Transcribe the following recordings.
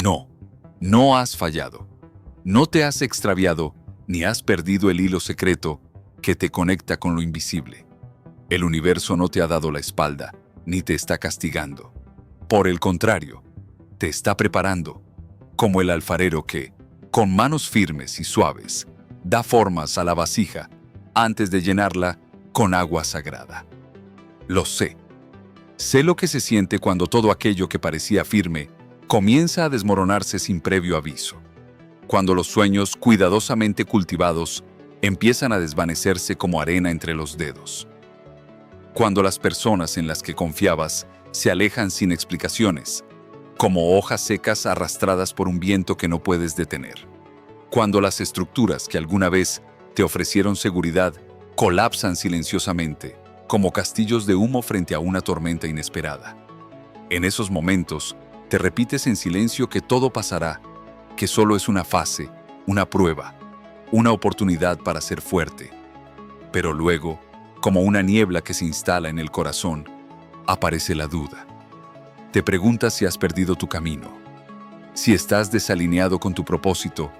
No, no has fallado. No te has extraviado ni has perdido el hilo secreto que te conecta con lo invisible. El universo no te ha dado la espalda, ni te está castigando. Por el contrario, te está preparando, como el alfarero que, con manos firmes y suaves, da formas a la vasija antes de llenarla con agua sagrada. Lo sé. Sé lo que se siente cuando todo aquello que parecía firme comienza a desmoronarse sin previo aviso. Cuando los sueños cuidadosamente cultivados empiezan a desvanecerse como arena entre los dedos. Cuando las personas en las que confiabas se alejan sin explicaciones, como hojas secas arrastradas por un viento que no puedes detener. Cuando las estructuras que alguna vez te ofrecieron seguridad colapsan silenciosamente, como castillos de humo frente a una tormenta inesperada. En esos momentos, te repites en silencio que todo pasará, que solo es una fase, una prueba, una oportunidad para ser fuerte. Pero luego, como una niebla que se instala en el corazón, aparece la duda. Te preguntas si has perdido tu camino, si estás desalineado con tu propósito,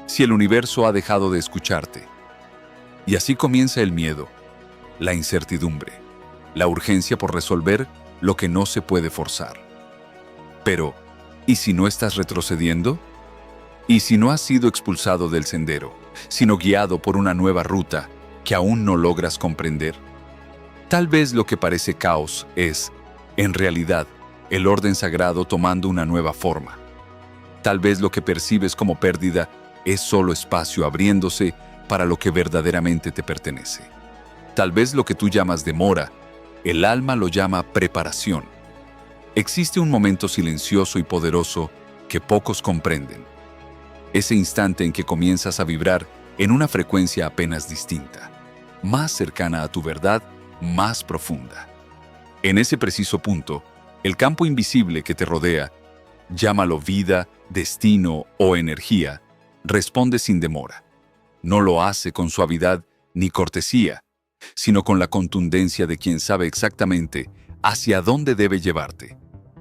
si el universo ha dejado de escucharte. Y así comienza el miedo, la incertidumbre, la urgencia por resolver lo que no se puede forzar. Pero, ¿y si no estás retrocediendo? ¿Y si no has sido expulsado del sendero, sino guiado por una nueva ruta que aún no logras comprender? Tal vez lo que parece caos es, en realidad, el orden sagrado tomando una nueva forma. Tal vez lo que percibes como pérdida es solo espacio abriéndose para lo que verdaderamente te pertenece. Tal vez lo que tú llamas demora, el alma lo llama preparación. Existe un momento silencioso y poderoso que pocos comprenden. Ese instante en que comienzas a vibrar en una frecuencia apenas distinta, más cercana a tu verdad, más profunda. En ese preciso punto, el campo invisible que te rodea, llámalo vida, destino o energía, responde sin demora. No lo hace con suavidad ni cortesía, sino con la contundencia de quien sabe exactamente hacia dónde debe llevarte.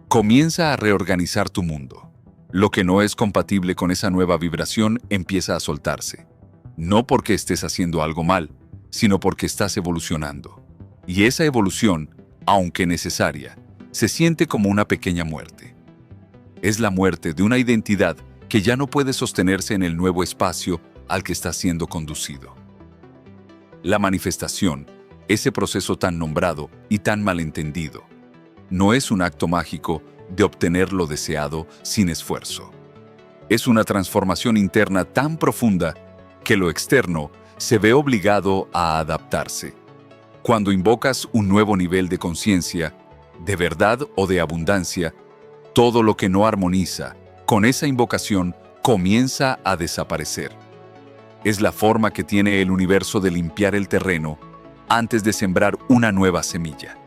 Comienza a reorganizar tu mundo. Lo que no es compatible con esa nueva vibración empieza a soltarse. No porque estés haciendo algo mal, sino porque estás evolucionando. Y esa evolución, aunque necesaria, se siente como una pequeña muerte. Es la muerte de una identidad que ya no puede sostenerse en el nuevo espacio al que está siendo conducido. La manifestación, ese proceso tan nombrado y tan malentendido, no es un acto mágico de obtener lo deseado sin esfuerzo. Es una transformación interna tan profunda que lo externo se ve obligado a adaptarse. Cuando invocas un nuevo nivel de conciencia, de verdad o de abundancia, todo lo que no armoniza con esa invocación comienza a desaparecer. Es la forma que tiene el universo de limpiar el terreno antes de sembrar una nueva semilla.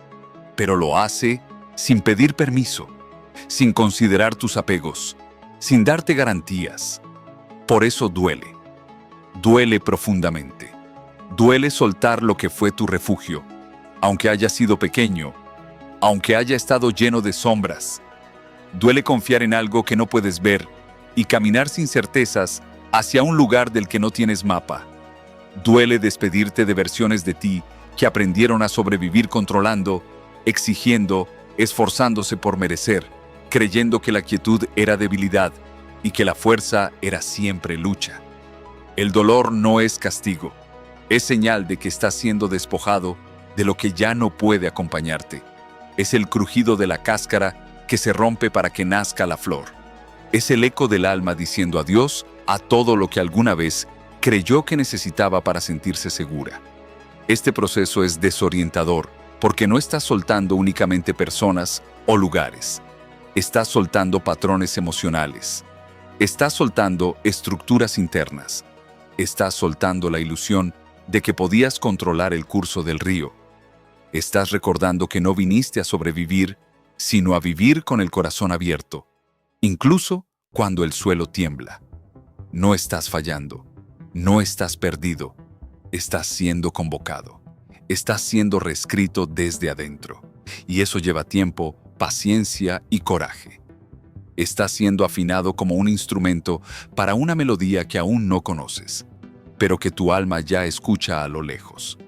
Pero lo hace sin pedir permiso, sin considerar tus apegos, sin darte garantías. Por eso duele. Duele profundamente. Duele soltar lo que fue tu refugio, aunque haya sido pequeño, aunque haya estado lleno de sombras. Duele confiar en algo que no puedes ver y caminar sin certezas hacia un lugar del que no tienes mapa. Duele despedirte de versiones de ti que aprendieron a sobrevivir controlando, exigiendo, esforzándose por merecer, creyendo que la quietud era debilidad y que la fuerza era siempre lucha. El dolor no es castigo, es señal de que estás siendo despojado de lo que ya no puede acompañarte. Es el crujido de la cáscara que se rompe para que nazca la flor. Es el eco del alma diciendo adiós a todo lo que alguna vez creyó que necesitaba para sentirse segura. Este proceso es desorientador porque no estás soltando únicamente personas o lugares. Estás soltando patrones emocionales. Estás soltando estructuras internas. Estás soltando la ilusión de que podías controlar el curso del río. Estás recordando que no viniste a sobrevivir, sino a vivir con el corazón abierto, incluso cuando el suelo tiembla. No estás fallando, no estás perdido, estás siendo convocado, estás siendo reescrito desde adentro. Y eso lleva tiempo, paciencia y coraje. Está siendo afinado como un instrumento para una melodía que aún no conoces, pero que tu alma ya escucha a lo lejos.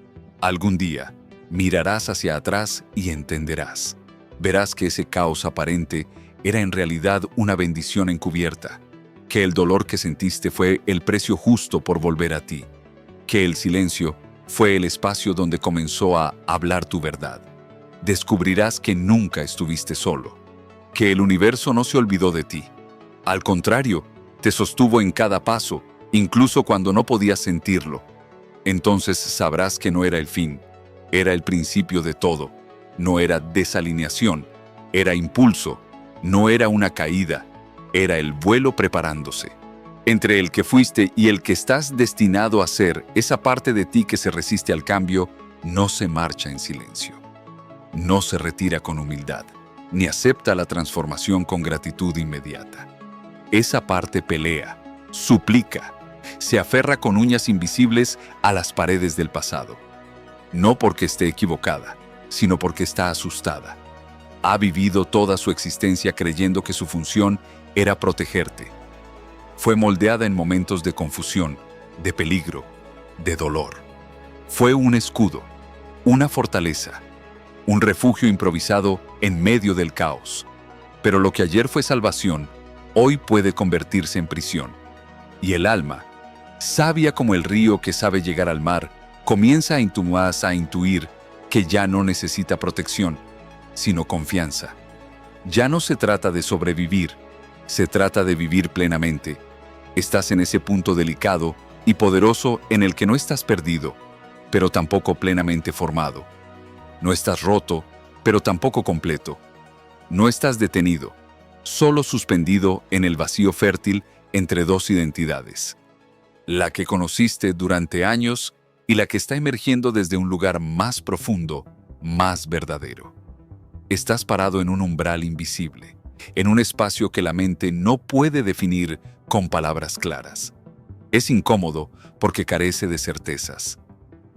Algún día, mirarás hacia atrás y entenderás. Verás que ese caos aparente era en realidad una bendición encubierta, que el dolor que sentiste fue el precio justo por volver a ti, que el silencio fue el espacio donde comenzó a hablar tu verdad. Descubrirás que nunca estuviste solo, que el universo no se olvidó de ti. Al contrario, te sostuvo en cada paso, incluso cuando no podías sentirlo. Entonces sabrás que no era el fin, era el principio de todo. No era desalineación, era impulso, no era una caída, era el vuelo preparándose. Entre el que fuiste y el que estás destinado a ser, esa parte de ti que se resiste al cambio, no se marcha en silencio. No se retira con humildad, ni acepta la transformación con gratitud inmediata. Esa parte pelea, suplica, se aferra con uñas invisibles a las paredes del pasado. No porque esté equivocada, sino porque está asustada. Ha vivido toda su existencia creyendo que su función era protegerte. Fue moldeada en momentos de confusión, de peligro, de dolor. Fue un escudo, una fortaleza, un refugio improvisado en medio del caos. Pero lo que ayer fue salvación, hoy puede convertirse en prisión. Y el alma, sabia como el río que sabe llegar al mar, comienza a intuir que ya no necesita protección, sino confianza. Ya no se trata de sobrevivir, se trata de vivir plenamente. Estás en ese punto delicado y poderoso en el que no estás perdido, pero tampoco plenamente formado. No estás roto, pero tampoco completo. No estás detenido, solo suspendido en el vacío fértil entre dos identidades. La que conociste durante años y la que está emergiendo desde un lugar más profundo, más verdadero. Estás parado en un umbral invisible, en un espacio que la mente no puede definir con palabras claras. Es incómodo porque carece de certezas.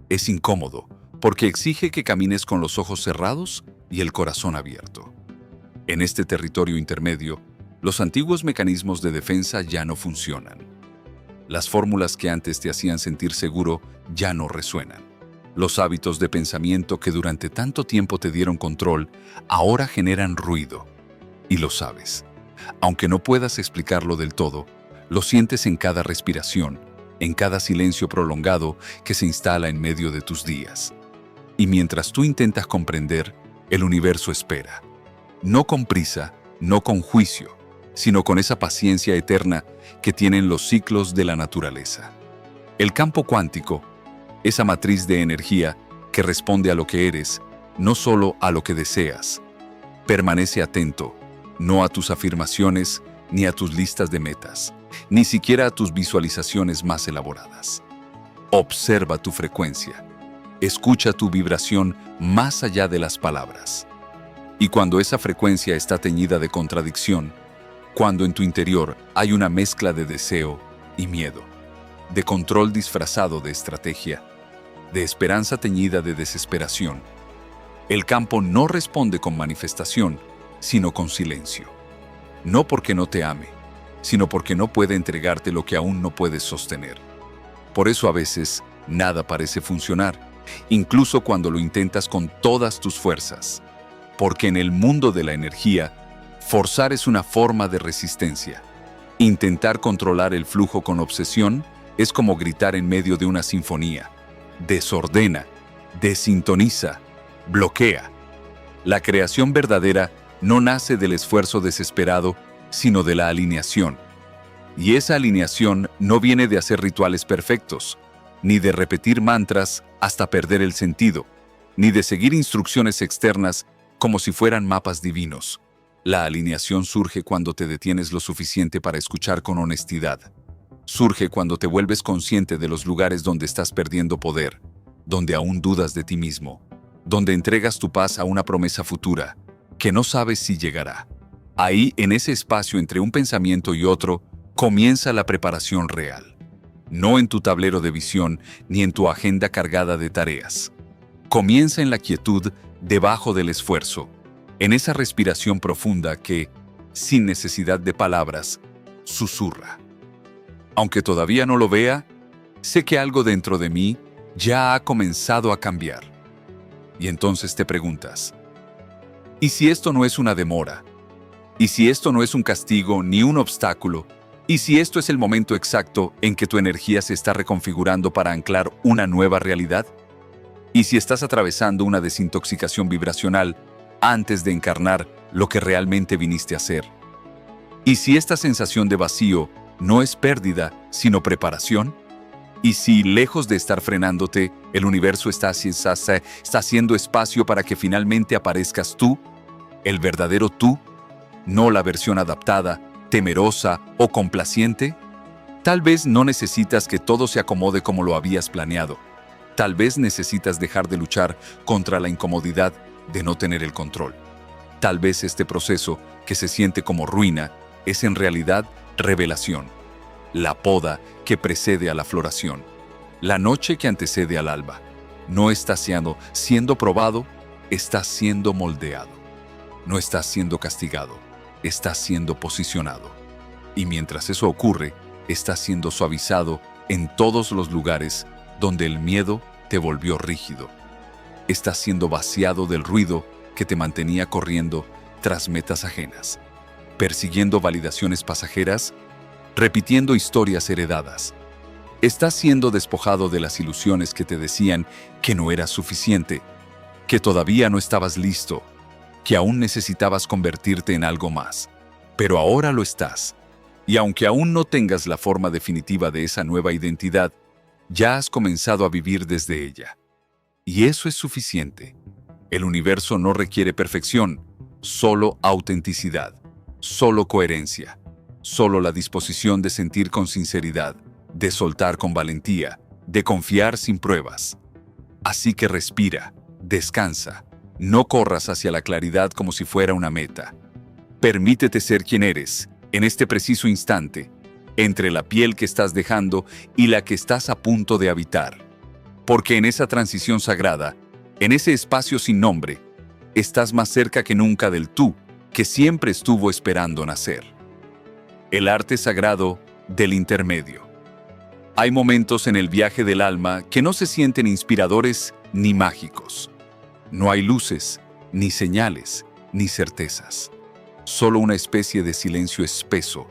Es incómodo porque exige que camines con los ojos cerrados y el corazón abierto. En este territorio intermedio, los antiguos mecanismos de defensa ya no funcionan. Las fórmulas que antes te hacían sentir seguro ya no resuenan. Los hábitos de pensamiento que durante tanto tiempo te dieron control ahora generan ruido. Y lo sabes. Aunque no puedas explicarlo del todo, lo sientes en cada respiración, en cada silencio prolongado que se instala en medio de tus días. Y mientras tú intentas comprender, el universo espera. No con prisa, no con juicio, sino con esa paciencia eterna que tienen los ciclos de la naturaleza. El campo cuántico, esa matriz de energía que responde a lo que eres, no solo a lo que deseas. Permanece atento, no a tus afirmaciones ni a tus listas de metas, ni siquiera a tus visualizaciones más elaboradas. Observa tu frecuencia, escucha tu vibración más allá de las palabras. Y cuando esa frecuencia está teñida de contradicción, cuando en tu interior hay una mezcla de deseo y miedo, de control disfrazado de estrategia, de esperanza teñida de desesperación, el campo no responde con manifestación, sino con silencio. No porque no te ame, sino porque no puede entregarte lo que aún no puedes sostener. Por eso a veces nada parece funcionar, incluso cuando lo intentas con todas tus fuerzas. Porque en el mundo de la energía, forzar es una forma de resistencia. Intentar controlar el flujo con obsesión es como gritar en medio de una sinfonía. Desordena, desintoniza, bloquea. La creación verdadera no nace del esfuerzo desesperado, sino de la alineación. Y esa alineación no viene de hacer rituales perfectos, ni de repetir mantras hasta perder el sentido, ni de seguir instrucciones externas como si fueran mapas divinos. La alineación surge cuando te detienes lo suficiente para escuchar con honestidad. Surge cuando te vuelves consciente de los lugares donde estás perdiendo poder, donde aún dudas de ti mismo, donde entregas tu paz a una promesa futura, que no sabes si llegará. Ahí, en ese espacio entre un pensamiento y otro, comienza la preparación real. No en tu tablero de visión ni en tu agenda cargada de tareas. Comienza en la quietud, debajo del esfuerzo, en esa respiración profunda que, sin necesidad de palabras, susurra. Aunque todavía no lo vea, sé que algo dentro de mí ya ha comenzado a cambiar. Y entonces te preguntas, ¿y si esto no es una demora? ¿Y si esto no es un castigo ni un obstáculo? ¿Y si esto es el momento exacto en que tu energía se está reconfigurando para anclar una nueva realidad? ¿Y si estás atravesando una desintoxicación vibracional antes de encarnar lo que realmente viniste a hacer? ¿Y si esta sensación de vacío no es pérdida, sino preparación? ¿Y si, lejos de estar frenándote, el universo está haciendo espacio para que finalmente aparezcas tú, el verdadero tú, no la versión adaptada, temerosa o complaciente? Tal vez no necesitas que todo se acomode como lo habías planeado. Tal vez necesitas dejar de luchar contra la incomodidad de no tener el control. Tal vez este proceso, que se siente como ruina, es en realidad revelación. La poda que precede a la floración. La noche que antecede al alba. No estás siendo probado, estás siendo moldeado. No estás siendo castigado, estás siendo posicionado. Y mientras eso ocurre, estás siendo suavizado en todos los lugares donde el miedo te volvió rígido. Estás siendo vaciado del ruido que te mantenía corriendo tras metas ajenas, persiguiendo validaciones pasajeras, repitiendo historias heredadas. Estás siendo despojado de las ilusiones que te decían que no eras suficiente, que todavía no estabas listo, que aún necesitabas convertirte en algo más. Pero ahora lo estás. Y aunque aún no tengas la forma definitiva de esa nueva identidad, ya has comenzado a vivir desde ella. Y eso es suficiente. El universo no requiere perfección, solo autenticidad, solo coherencia, solo la disposición de sentir con sinceridad, de soltar con valentía, de confiar sin pruebas. Así que respira, descansa, no corras hacia la claridad como si fuera una meta. Permítete ser quien eres, en este preciso instante, entre la piel que estás dejando y la que estás a punto de habitar. Porque en esa transición sagrada, en ese espacio sin nombre, estás más cerca que nunca del tú que siempre estuvo esperando nacer. El arte sagrado del intermedio. Hay momentos en el viaje del alma que no se sienten inspiradores ni mágicos. No hay luces, ni señales, ni certezas. Solo una especie de silencio espeso,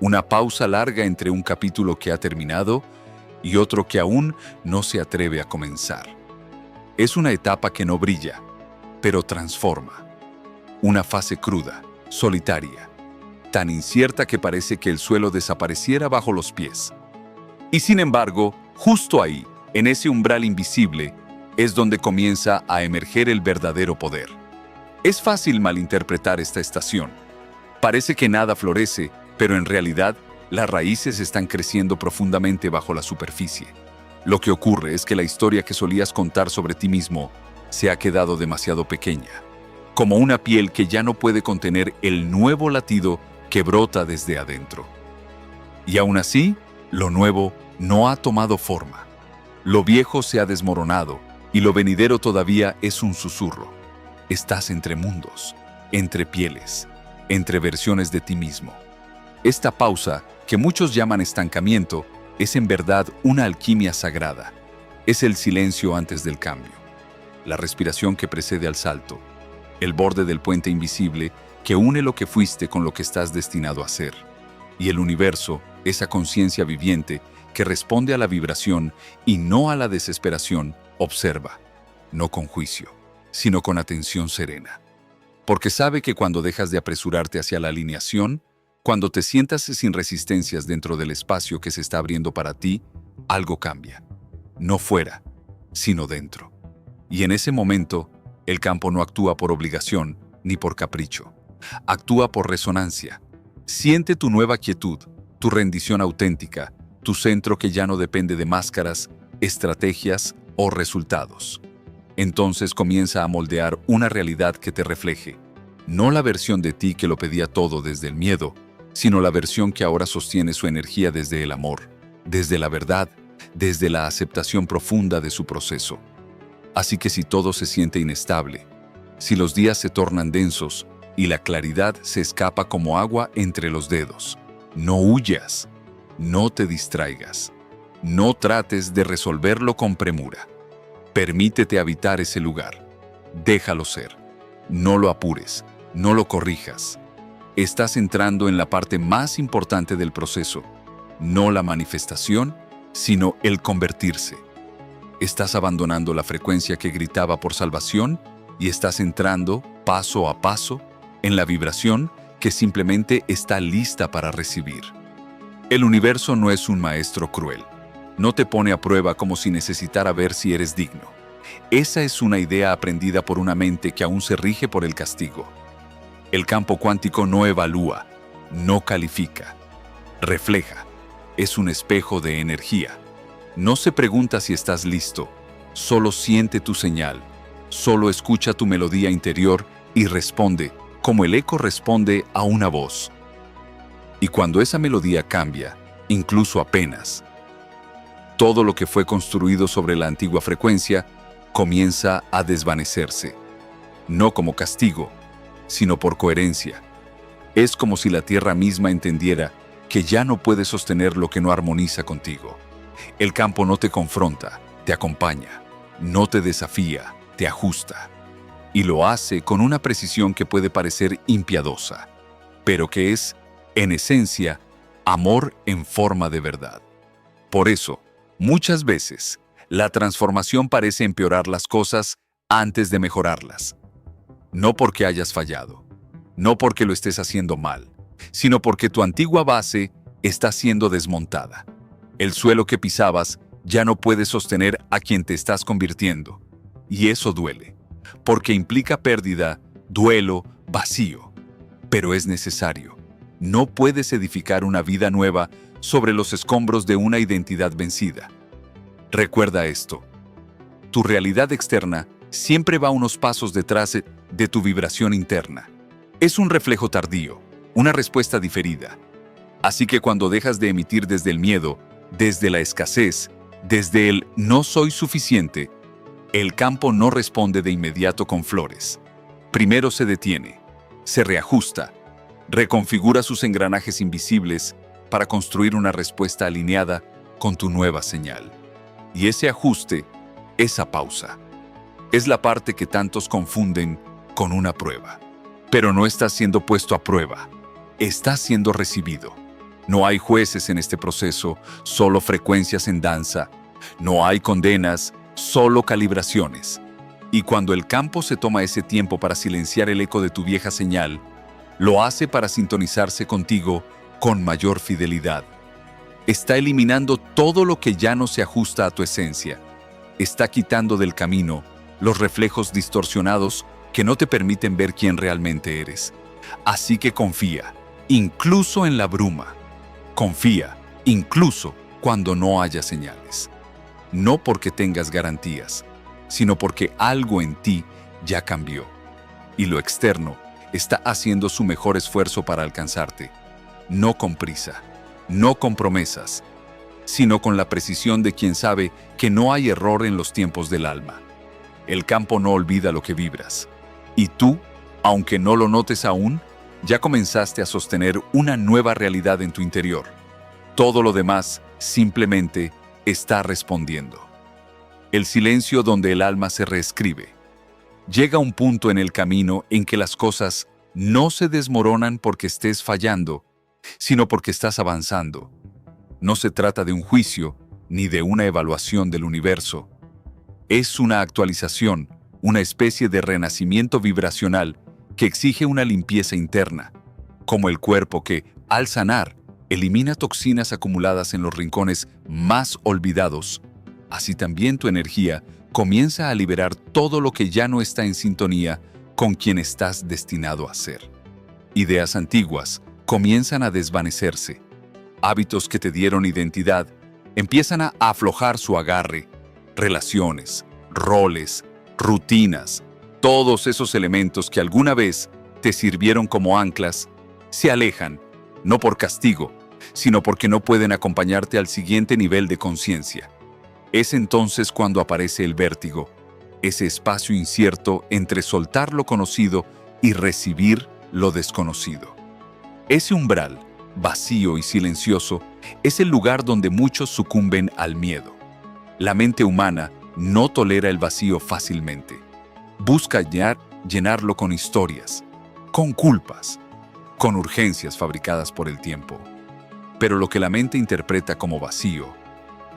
una pausa larga entre un capítulo que ha terminado y otro que aún no se atreve a comenzar. Es una etapa que no brilla, pero transforma. Una fase cruda, solitaria, tan incierta que parece que el suelo desapareciera bajo los pies. Y sin embargo, justo ahí, en ese umbral invisible, es donde comienza a emerger el verdadero poder. Es fácil malinterpretar esta estación. Parece que nada florece, pero en realidad, las raíces están creciendo profundamente bajo la superficie. Lo que ocurre es que la historia que solías contar sobre ti mismo se ha quedado demasiado pequeña, como una piel que ya no puede contener el nuevo latido que brota desde adentro. Y aún así, lo nuevo no ha tomado forma. Lo viejo se ha desmoronado y lo venidero todavía es un susurro. Estás entre mundos, entre pieles, entre versiones de ti mismo. Esta pausa, que muchos llaman estancamiento, es en verdad una alquimia sagrada. Es el silencio antes del cambio, la respiración que precede al salto, el borde del puente invisible que une lo que fuiste con lo que estás destinado a ser. Y el universo, esa conciencia viviente que responde a la vibración y no a la desesperación, observa, no con juicio, sino con atención serena. Porque sabe que cuando dejas de apresurarte hacia la alineación, cuando te sientas sin resistencias dentro del espacio que se está abriendo para ti, algo cambia. No fuera, sino dentro. Y en ese momento, el campo no actúa por obligación ni por capricho. Actúa por resonancia. Siente tu nueva quietud, tu rendición auténtica, tu centro que ya no depende de máscaras, estrategias o resultados. Entonces comienza a moldear una realidad que te refleje, no la versión de ti que lo pedía todo desde el miedo, sino la versión que ahora sostiene su energía desde el amor, desde la verdad, desde la aceptación profunda de su proceso. Así que si todo se siente inestable, si los días se tornan densos y la claridad se escapa como agua entre los dedos. No huyas, no te distraigas, no trates de resolverlo con premura. Permítete habitar ese lugar, déjalo ser, no lo apures, no lo corrijas. Estás entrando en la parte más importante del proceso, no la manifestación, sino el convertirse. Estás abandonando la frecuencia que gritaba por salvación y estás entrando, paso a paso, en la vibración que simplemente está lista para recibir. El universo no es un maestro cruel. No te pone a prueba como si necesitara ver si eres digno. Esa es una idea aprendida por una mente que aún se rige por el castigo. El campo cuántico no evalúa, no califica, refleja. Es un espejo de energía. No se pregunta si estás listo, solo siente tu señal, solo escucha tu melodía interior y responde, como el eco responde a una voz. Y cuando esa melodía cambia, incluso apenas, todo lo que fue construido sobre la antigua frecuencia comienza a desvanecerse, no como castigo, sino por coherencia. Es como si la tierra misma entendiera que ya no puede sostener lo que no armoniza contigo. El campo no te confronta, te acompaña, no te desafía, te ajusta. Y lo hace con una precisión que puede parecer impiadosa, pero que es, en esencia, amor en forma de verdad. Por eso, muchas veces, la transformación parece empeorar las cosas antes de mejorarlas. No porque hayas fallado, no porque lo estés haciendo mal, sino porque tu antigua base está siendo desmontada. El suelo que pisabas ya no puede sostener a quien te estás convirtiendo. Y eso duele, porque implica pérdida, duelo, vacío. Pero es necesario. No puedes edificar una vida nueva sobre los escombros de una identidad vencida. Recuerda esto. Tu realidad externa siempre va unos pasos detrás de tu vibración interna. Es un reflejo tardío, una respuesta diferida. Así que cuando dejas de emitir desde el miedo, desde la escasez, desde el no soy suficiente, el campo no responde de inmediato con flores. Primero se detiene, se reajusta, reconfigura sus engranajes invisibles para construir una respuesta alineada con tu nueva señal. Y ese ajuste, esa pausa, es la parte que tantos confunden con una prueba. Pero no estás siendo puesto a prueba, estás siendo recibido. No hay jueces en este proceso, solo frecuencias en danza. No hay condenas, solo calibraciones. Y cuando el campo se toma ese tiempo para silenciar el eco de tu vieja señal, lo hace para sintonizarse contigo con mayor fidelidad. Está eliminando todo lo que ya no se ajusta a tu esencia. Está quitando del camino los reflejos distorsionados que no te permiten ver quién realmente eres. Así que confía, incluso en la bruma. Confía, incluso cuando no haya señales. No porque tengas garantías, sino porque algo en ti ya cambió. Y lo externo está haciendo su mejor esfuerzo para alcanzarte. No con prisa, no con promesas, sino con la precisión de quien sabe que no hay error en los tiempos del alma. El campo no olvida lo que vibras. Y tú, aunque no lo notes aún, ya comenzaste a sostener una nueva realidad en tu interior. Todo lo demás simplemente está respondiendo. El silencio donde el alma se reescribe. Llega un punto en el camino en que las cosas no se desmoronan porque estés fallando, sino porque estás avanzando. No se trata de un juicio ni de una evaluación del universo. Es una actualización, una especie de renacimiento vibracional que exige una limpieza interna, como el cuerpo que, al sanar, elimina toxinas acumuladas en los rincones más olvidados. Así también tu energía comienza a liberar todo lo que ya no está en sintonía con quien estás destinado a ser. Ideas antiguas comienzan a desvanecerse. Hábitos que te dieron identidad empiezan a aflojar su agarre. Relaciones, roles, rutinas, todos esos elementos que alguna vez te sirvieron como anclas, se alejan, no por castigo, sino porque no pueden acompañarte al siguiente nivel de conciencia. Es entonces cuando aparece el vértigo, ese espacio incierto entre soltar lo conocido y recibir lo desconocido. Ese umbral, vacío y silencioso, es el lugar donde muchos sucumben al miedo. La mente humana no tolera el vacío fácilmente. Busca llenarlo con historias, con culpas, con urgencias fabricadas por el tiempo. Pero lo que la mente interpreta como vacío,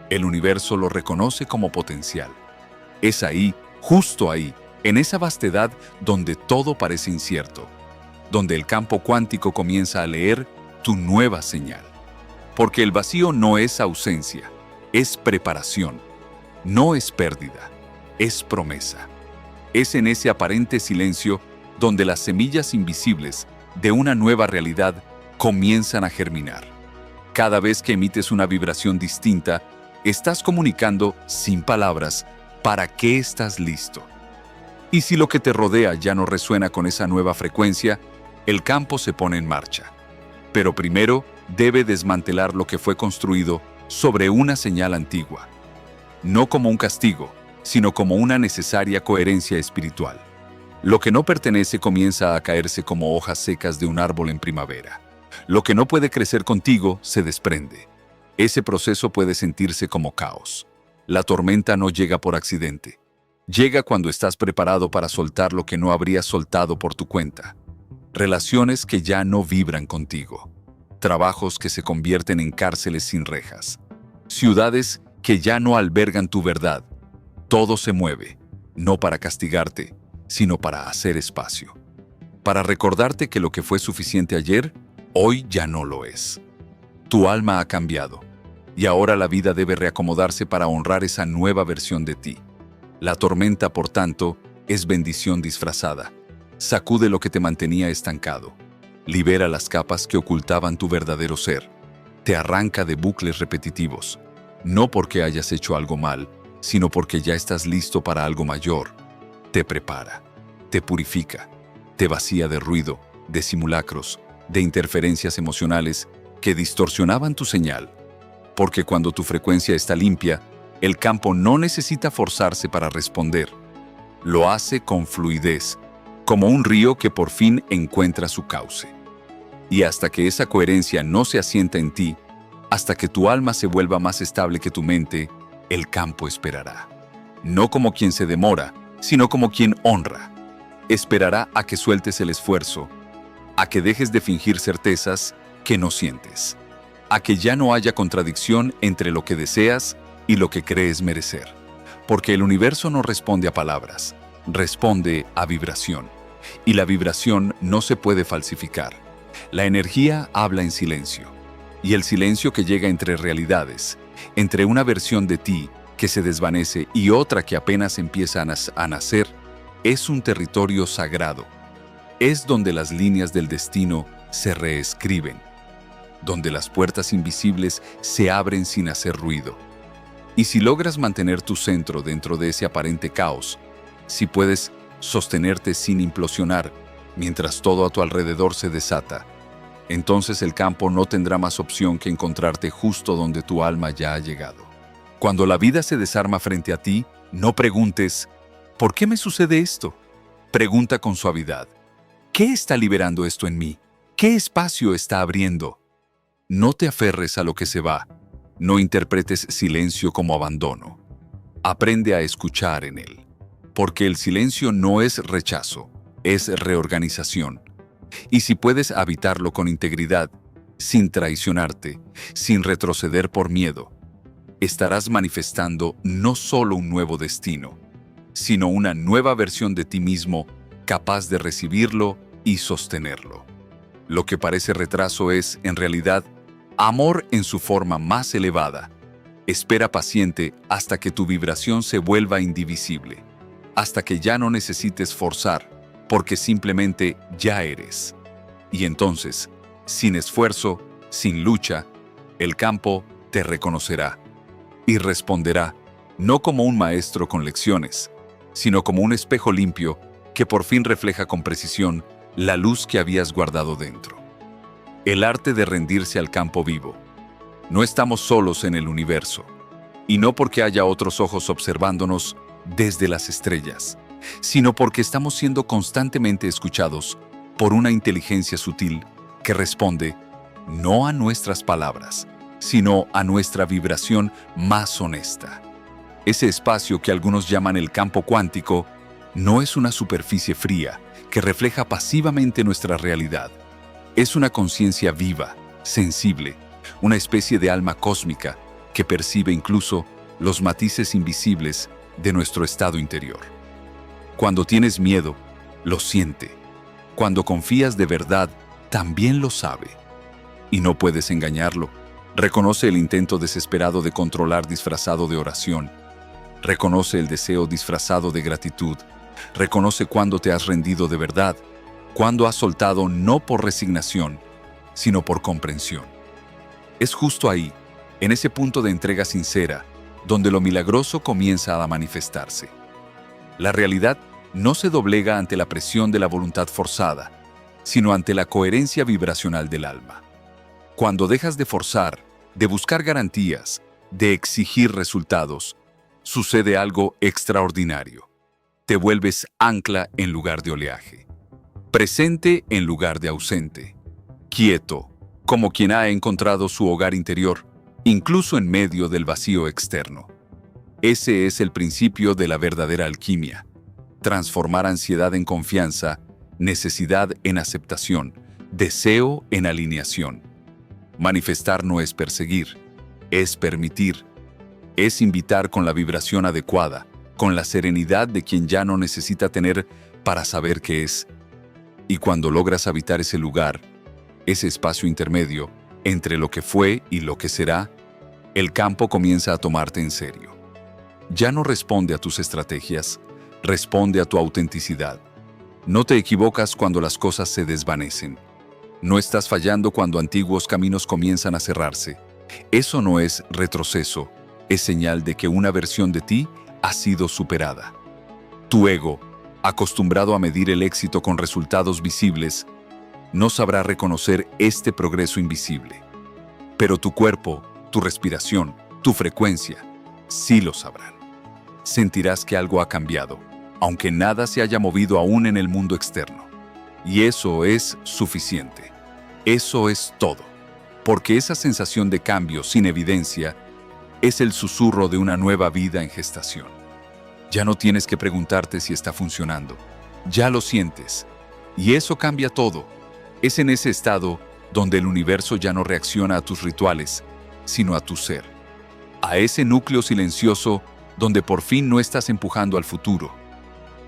el universo lo reconoce como potencial. Es ahí, justo ahí, en esa vastedad donde todo parece incierto, donde el campo cuántico comienza a leer tu nueva señal. Porque el vacío no es ausencia, es preparación, no es pérdida, es promesa. Es en ese aparente silencio donde las semillas invisibles de una nueva realidad comienzan a germinar. Cada vez que emites una vibración distinta, estás comunicando sin palabras para qué estás listo. Y si lo que te rodea ya no resuena con esa nueva frecuencia, el campo se pone en marcha. Pero primero debe desmantelar lo que fue construido sobre una señal antigua. No como un castigo, sino como una necesaria coherencia espiritual. Lo que no pertenece comienza a caerse como hojas secas de un árbol en primavera. Lo que no puede crecer contigo se desprende. Ese proceso puede sentirse como caos. La tormenta no llega por accidente. Llega cuando estás preparado para soltar lo que no habrías soltado por tu cuenta. Relaciones que ya no vibran contigo. Trabajos que se convierten en cárceles sin rejas. Ciudades que ya no albergan tu verdad. Todo se mueve, no para castigarte, sino para hacer espacio. Para recordarte que lo que fue suficiente ayer, hoy ya no lo es. Tu alma ha cambiado, y ahora la vida debe reacomodarse para honrar esa nueva versión de ti. La tormenta, por tanto, es bendición disfrazada. Sacude lo que te mantenía estancado. Libera las capas que ocultaban tu verdadero ser. Te arranca de bucles repetitivos, no porque hayas hecho algo mal, sino porque ya estás listo para algo mayor. Te prepara, te purifica, te vacía de ruido, de simulacros, de interferencias emocionales que distorsionaban tu señal. Porque cuando tu frecuencia está limpia, el campo no necesita forzarse para responder. Lo hace con fluidez, como un río que por fin encuentra su cauce. Y hasta que esa coherencia no se asienta en ti, hasta que tu alma se vuelva más estable que tu mente, el campo esperará. No como quien se demora, sino como quien honra. Esperará a que sueltes el esfuerzo, a que dejes de fingir certezas que no sientes, a que ya no haya contradicción entre lo que deseas y lo que crees merecer. Porque el universo no responde a palabras, responde a vibración. Y la vibración no se puede falsificar. La energía habla en silencio. Y el silencio que llega entre realidades, entre una versión de ti que se desvanece y otra que apenas empieza a nacer, es un territorio sagrado. Es donde las líneas del destino se reescriben, donde las puertas invisibles se abren sin hacer ruido. Y si logras mantener tu centro dentro de ese aparente caos, si puedes sostenerte sin implosionar mientras todo a tu alrededor se desata, entonces el campo no tendrá más opción que encontrarte justo donde tu alma ya ha llegado. Cuando la vida se desarma frente a ti, no preguntes, ¿por qué me sucede esto? Pregunta con suavidad, ¿qué está liberando esto en mí? ¿Qué espacio está abriendo? No te aferres a lo que se va, no interpretes silencio como abandono. Aprende a escuchar en él, porque el silencio no es rechazo, es reorganización. Y si puedes habitarlo con integridad, sin traicionarte, sin retroceder por miedo, estarás manifestando no solo un nuevo destino, sino una nueva versión de ti mismo capaz de recibirlo y sostenerlo. Lo que parece retraso es, en realidad, amor en su forma más elevada. Espera paciente hasta que tu vibración se vuelva indivisible, hasta que ya no necesites forzar, porque simplemente ya eres. Y entonces, sin esfuerzo, sin lucha, el campo te reconocerá y responderá, no como un maestro con lecciones, sino como un espejo limpio que por fin refleja con precisión la luz que habías guardado dentro. El arte de rendirse al campo vivo. No estamos solos en el universo, y no porque haya otros ojos observándonos desde las estrellas, sino porque estamos siendo constantemente escuchados por una inteligencia sutil que responde no a nuestras palabras, sino a nuestra vibración más honesta. Ese espacio que algunos llaman el campo cuántico no es una superficie fría que refleja pasivamente nuestra realidad. Es una conciencia viva, sensible, una especie de alma cósmica que percibe incluso los matices invisibles de nuestro estado interior. Cuando tienes miedo, lo siente. Cuando confías de verdad, también lo sabe. Y no puedes engañarlo. Reconoce el intento desesperado de controlar disfrazado de oración. Reconoce el deseo disfrazado de gratitud. Reconoce cuando te has rendido de verdad, cuando has soltado no por resignación, sino por comprensión. Es justo ahí, en ese punto de entrega sincera, donde lo milagroso comienza a manifestarse. La realidad no se doblega ante la presión de la voluntad forzada, sino ante la coherencia vibracional del alma. Cuando dejas de forzar, de buscar garantías, de exigir resultados, sucede algo extraordinario. Te vuelves ancla en lugar de oleaje, presente en lugar de ausente, quieto, como quien ha encontrado su hogar interior, incluso en medio del vacío externo. Ese es el principio de la verdadera alquimia: transformar ansiedad en confianza, necesidad en aceptación, deseo en alineación. Manifestar no es perseguir, es permitir, es invitar con la vibración adecuada, con la serenidad de quien ya no necesita tener para saber qué es. Y cuando logras habitar ese lugar, ese espacio intermedio entre lo que fue y lo que será, el campo comienza a tomarte en serio. Ya no responde a tus estrategias, responde a tu autenticidad. No te equivocas cuando las cosas se desvanecen. No estás fallando cuando antiguos caminos comienzan a cerrarse. Eso no es retroceso, es señal de que una versión de ti ha sido superada. Tu ego, acostumbrado a medir el éxito con resultados visibles, no sabrá reconocer este progreso invisible. Pero tu cuerpo, tu respiración, tu frecuencia, sí lo sabrán. Sentirás que algo ha cambiado, aunque nada se haya movido aún en el mundo externo. Y eso es suficiente. Eso es todo. Porque esa sensación de cambio sin evidencia es el susurro de una nueva vida en gestación. Ya no tienes que preguntarte si está funcionando. Ya lo sientes. Y eso cambia todo. Es en ese estado donde el universo ya no reacciona a tus rituales, sino a tu ser. A ese núcleo silencioso donde por fin no estás empujando al futuro,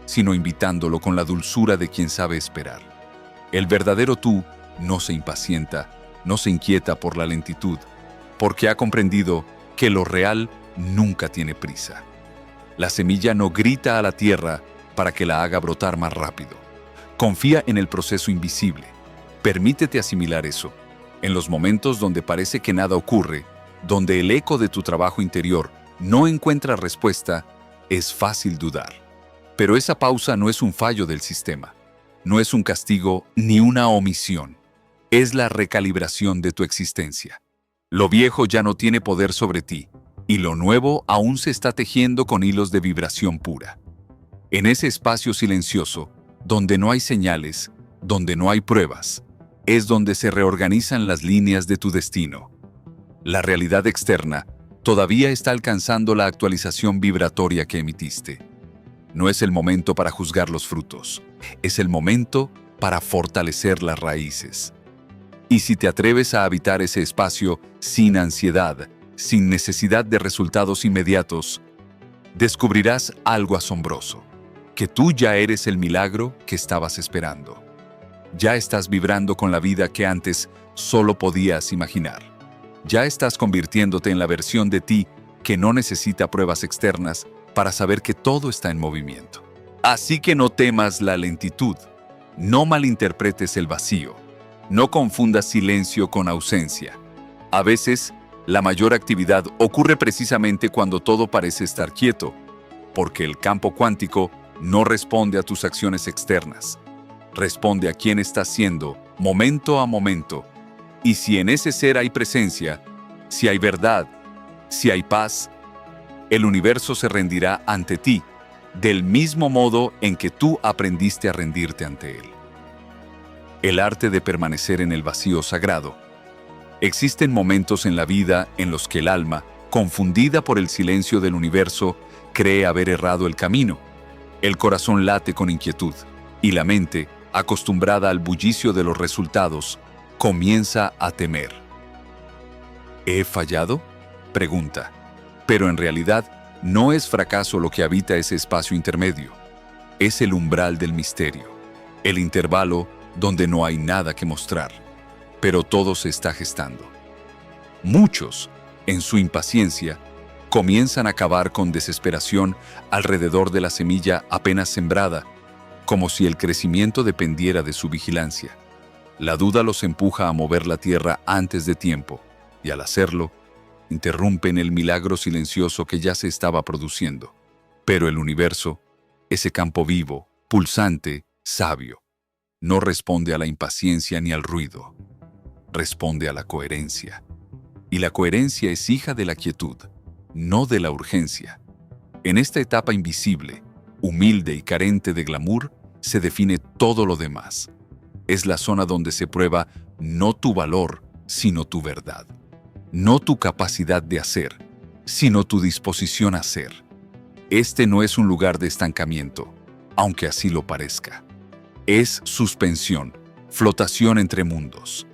sino invitándolo con la dulzura de quien sabe esperar. El verdadero tú no se impacienta, no se inquieta por la lentitud, porque ha comprendido que lo real nunca tiene prisa. La semilla no grita a la tierra para que la haga brotar más rápido. Confía en el proceso invisible. Permítete asimilar eso. En los momentos donde parece que nada ocurre, donde el eco de tu trabajo interior no encuentra respuesta, es fácil dudar. Pero esa pausa no es un fallo del sistema. No es un castigo ni una omisión. Es la recalibración de tu existencia. Lo viejo ya no tiene poder sobre ti, y lo nuevo aún se está tejiendo con hilos de vibración pura. En ese espacio silencioso, donde no hay señales, donde no hay pruebas, es donde se reorganizan las líneas de tu destino. La realidad externa todavía está alcanzando la actualización vibratoria que emitiste. No es el momento para juzgar los frutos, es el momento para fortalecer las raíces. Y si te atreves a habitar ese espacio sin ansiedad, sin necesidad de resultados inmediatos, descubrirás algo asombroso, que tú ya eres el milagro que estabas esperando. Ya estás vibrando con la vida que antes solo podías imaginar. Ya estás convirtiéndote en la versión de ti que no necesita pruebas externas para saber que todo está en movimiento. Así que no temas la lentitud, no malinterpretes el vacío, no confundas silencio con ausencia. A veces, la mayor actividad ocurre precisamente cuando todo parece estar quieto, porque el campo cuántico no responde a tus acciones externas. Responde a quién estás siendo, momento a momento. Y si en ese ser hay presencia, si hay verdad, si hay paz, el universo se rendirá ante ti, del mismo modo en que tú aprendiste a rendirte ante él. el arte de permanecer en el vacío sagrado. Existen momentos en la vida en los que el alma, confundida por el silencio del universo, cree haber errado el camino. El corazón late con inquietud, y la mente, acostumbrada al bullicio de los resultados, comienza a temer. ¿He fallado?, pregunta. Pero en realidad, no es fracaso lo que habita ese espacio intermedio. Es el umbral del misterio, el intervalo donde no hay nada que mostrar, pero todo se está gestando. Muchos, en su impaciencia, comienzan a cavar con desesperación alrededor de la semilla apenas sembrada, como si el crecimiento dependiera de su vigilancia. La duda los empuja a mover la tierra antes de tiempo, y al hacerlo, interrumpen el milagro silencioso que ya se estaba produciendo. Pero el universo, ese campo vivo, pulsante, sabio, no responde a la impaciencia ni al ruido. Responde a la coherencia. Y la coherencia es hija de la quietud, no de la urgencia. En esta etapa invisible, humilde y carente de glamour, se define todo lo demás. Es la zona donde se prueba no tu valor, sino tu verdad. No tu capacidad de hacer, sino tu disposición a ser. Este no es un lugar de estancamiento, aunque así lo parezca. Es suspensión, flotación entre mundos.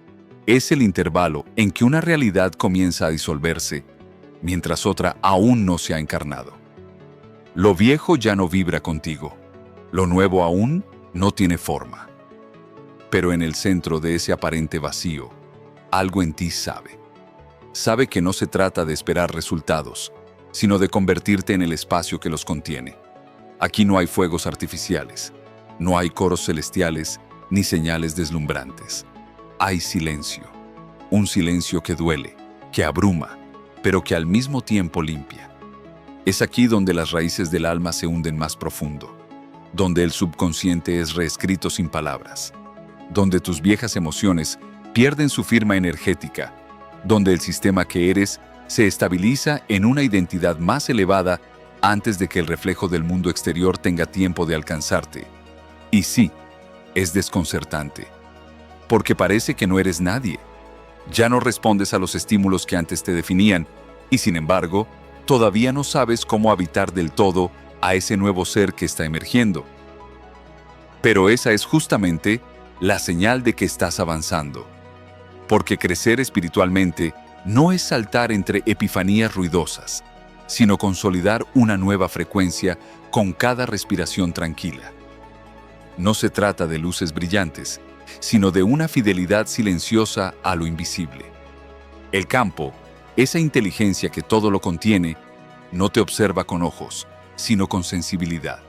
Es el intervalo en que una realidad comienza a disolverse, mientras otra aún no se ha encarnado. Lo viejo ya no vibra contigo, lo nuevo aún no tiene forma. Pero en el centro de ese aparente vacío, algo en ti sabe. Sabe que no se trata de esperar resultados, sino de convertirte en el espacio que los contiene. Aquí no hay fuegos artificiales, no hay coros celestiales ni señales deslumbrantes. Hay silencio, un silencio que duele, que abruma, pero que al mismo tiempo limpia. Es aquí donde las raíces del alma se hunden más profundo, donde el subconsciente es reescrito sin palabras, donde tus viejas emociones pierden su firma energética, donde el sistema que eres se estabiliza en una identidad más elevada antes de que el reflejo del mundo exterior tenga tiempo de alcanzarte. Y sí, es desconcertante, porque parece que no eres nadie. Ya no respondes a los estímulos que antes te definían, y sin embargo, todavía no sabes cómo habitar del todo a ese nuevo ser que está emergiendo. Pero esa es justamente la señal de que estás avanzando. Porque crecer espiritualmente no es saltar entre epifanías ruidosas, sino consolidar una nueva frecuencia con cada respiración tranquila. No se trata de luces brillantes, sino de una fidelidad silenciosa a lo invisible. El campo, esa inteligencia que todo lo contiene, no te observa con ojos, sino con sensibilidad.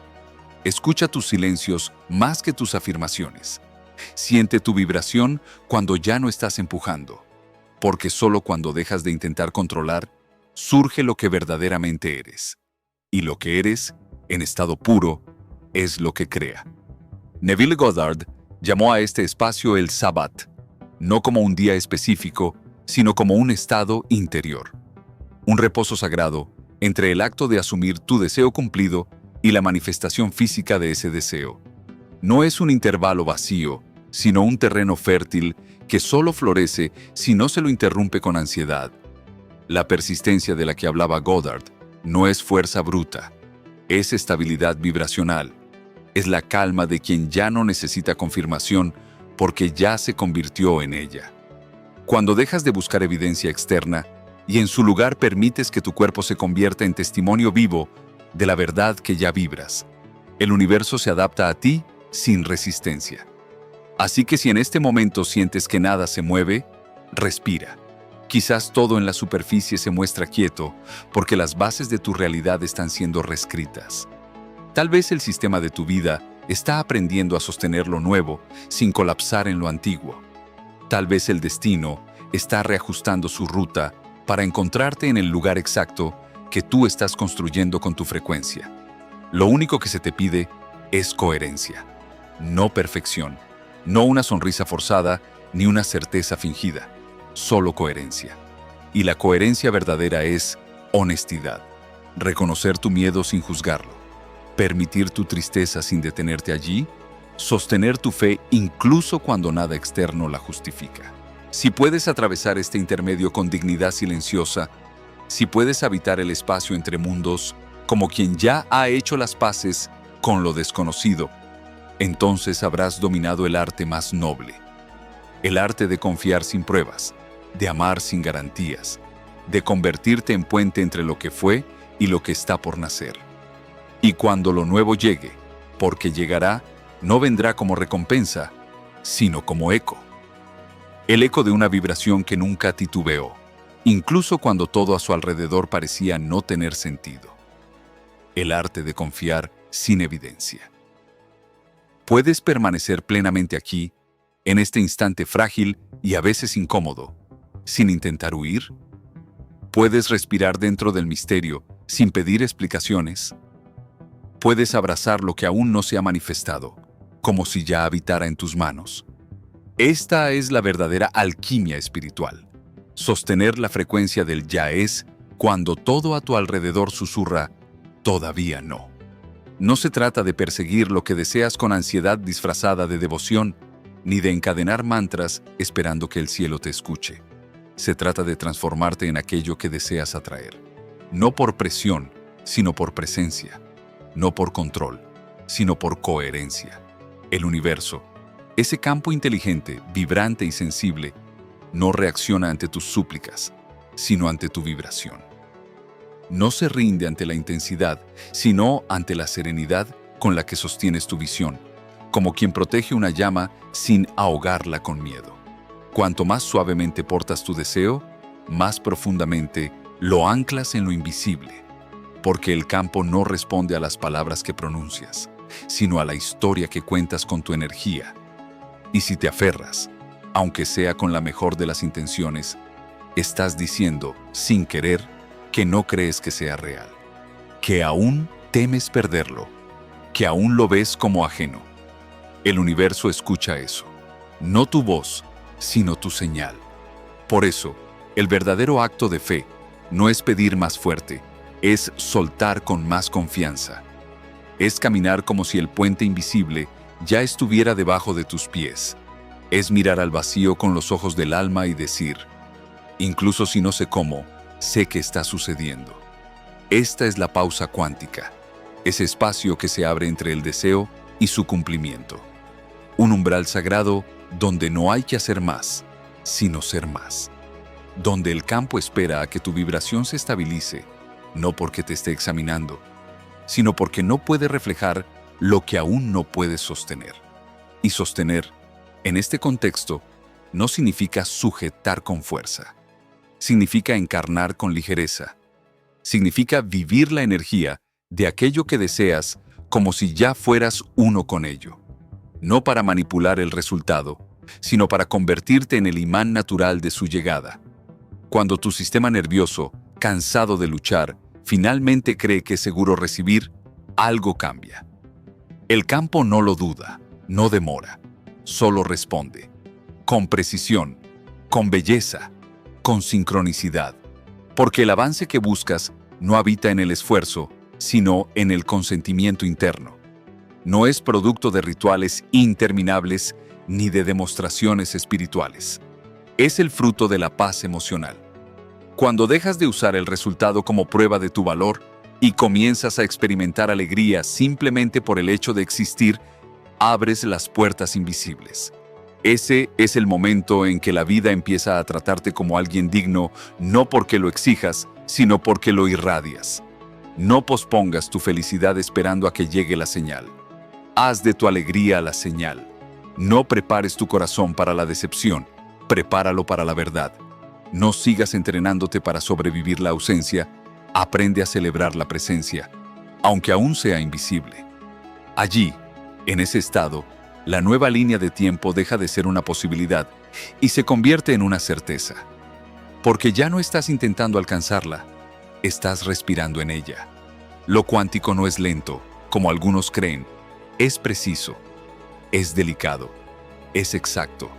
Escucha tus silencios más que tus afirmaciones. Siente tu vibración cuando ya no estás empujando, porque solo cuando dejas de intentar controlar, surge lo que verdaderamente eres. Y lo que eres, en estado puro, es lo que crea. Neville Goddard llamó a este espacio el Sabbat, no como un día específico, sino como un estado interior. Un reposo sagrado entre el acto de asumir tu deseo cumplido y la manifestación física de ese deseo. No es un intervalo vacío, sino un terreno fértil que solo florece si no se lo interrumpe con ansiedad. La persistencia de la que hablaba Goddard no es fuerza bruta, es estabilidad vibracional. Es la calma de quien ya no necesita confirmación porque ya se convirtió en ella. Cuando dejas de buscar evidencia externa y en su lugar permites que tu cuerpo se convierta en testimonio vivo de la verdad que ya vibras, el universo se adapta a ti sin resistencia. Así que si en este momento sientes que nada se mueve, respira. Quizás todo en la superficie se muestra quieto porque las bases de tu realidad están siendo reescritas. Tal vez el sistema de tu vida está aprendiendo a sostener lo nuevo sin colapsar en lo antiguo. Tal vez el destino está reajustando su ruta para encontrarte en el lugar exacto que tú estás construyendo con tu frecuencia. Lo único que se te pide es coherencia, no perfección, no una sonrisa forzada ni una certeza fingida, solo coherencia. Y la coherencia verdadera es honestidad, reconocer tu miedo sin juzgarlo, permitir tu tristeza sin detenerte allí, sostener tu fe incluso cuando nada externo la justifica. Si puedes atravesar este intermedio con dignidad silenciosa, si puedes habitar el espacio entre mundos como quien ya ha hecho las paces con lo desconocido, entonces habrás dominado el arte más noble, el arte de confiar sin pruebas, de amar sin garantías, de convertirte en puente entre lo que fue y lo que está por nacer. Y cuando lo nuevo llegue, porque llegará, no vendrá como recompensa, sino como eco. El eco de una vibración que nunca titubeó, incluso cuando todo a su alrededor parecía no tener sentido. El arte de confiar sin evidencia. Puedes permanecer plenamente aquí, en este instante frágil y a veces incómodo, sin intentar huir. Puedes respirar dentro del misterio, sin pedir explicaciones. Puedes abrazar lo que aún no se ha manifestado, como si ya habitara en tus manos. Esta es la verdadera alquimia espiritual. Sostener la frecuencia del ya es cuando todo a tu alrededor susurra, todavía no. No se trata de perseguir lo que deseas con ansiedad disfrazada de devoción, ni de encadenar mantras esperando que el cielo te escuche. Se trata de transformarte en aquello que deseas atraer. No por presión, sino por presencia. No por control, sino por coherencia. El universo, ese campo inteligente, vibrante y sensible, no reacciona ante tus súplicas, sino ante tu vibración. No se rinde ante la intensidad, sino ante la serenidad con la que sostienes tu visión, como quien protege una llama sin ahogarla con miedo. Cuanto más suavemente portas tu deseo, más profundamente lo anclas en lo invisible, porque el campo no responde a las palabras que pronuncias, sino a la historia que cuentas con tu energía. Y si te aferras, aunque sea con la mejor de las intenciones, estás diciendo, sin querer, que no crees que sea real, que aún temes perderlo, que aún lo ves como ajeno. El universo escucha eso, no tu voz, sino tu señal. Por eso, el verdadero acto de fe no es pedir más fuerte, es soltar con más confianza. Es caminar como si el puente invisible ya estuviera debajo de tus pies. Es mirar al vacío con los ojos del alma y decir, incluso si no sé cómo, sé que está sucediendo. Esta es la pausa cuántica, ese espacio que se abre entre el deseo y su cumplimiento. Un umbral sagrado donde no hay que hacer más, sino ser más. Donde el campo espera a que tu vibración se estabilice, no porque te esté examinando, sino porque no puede reflejar lo que aún no puedes sostener. Y sostener, en este contexto, no significa sujetar con fuerza. Significa encarnar con ligereza. Significa vivir la energía de aquello que deseas como si ya fueras uno con ello. No para manipular el resultado, sino para convertirte en el imán natural de su llegada. Cuando tu sistema nervioso, cansado de luchar, finalmente cree que es seguro recibir, algo cambia. El campo no lo duda, no demora, solo responde. Con precisión, con belleza, con sincronicidad. Porque el avance que buscas no habita en el esfuerzo, sino en el consentimiento interno. No es producto de rituales interminables ni de demostraciones espirituales. Es el fruto de la paz emocional. Cuando dejas de usar el resultado como prueba de tu valor y comienzas a experimentar alegría simplemente por el hecho de existir, abres las puertas invisibles. Ese es el momento en que la vida empieza a tratarte como alguien digno, no porque lo exijas, sino porque lo irradias. No pospongas tu felicidad esperando a que llegue la señal. Haz de tu alegría la señal. No prepares tu corazón para la decepción, prepáralo para la verdad. No sigas entrenándote para sobrevivir la ausencia, aprende a celebrar la presencia, aunque aún sea invisible. Allí, en ese estado, la nueva línea de tiempo deja de ser una posibilidad y se convierte en una certeza. Porque ya no estás intentando alcanzarla, estás respirando en ella. Lo cuántico no es lento, como algunos creen, es preciso, es delicado, es exacto.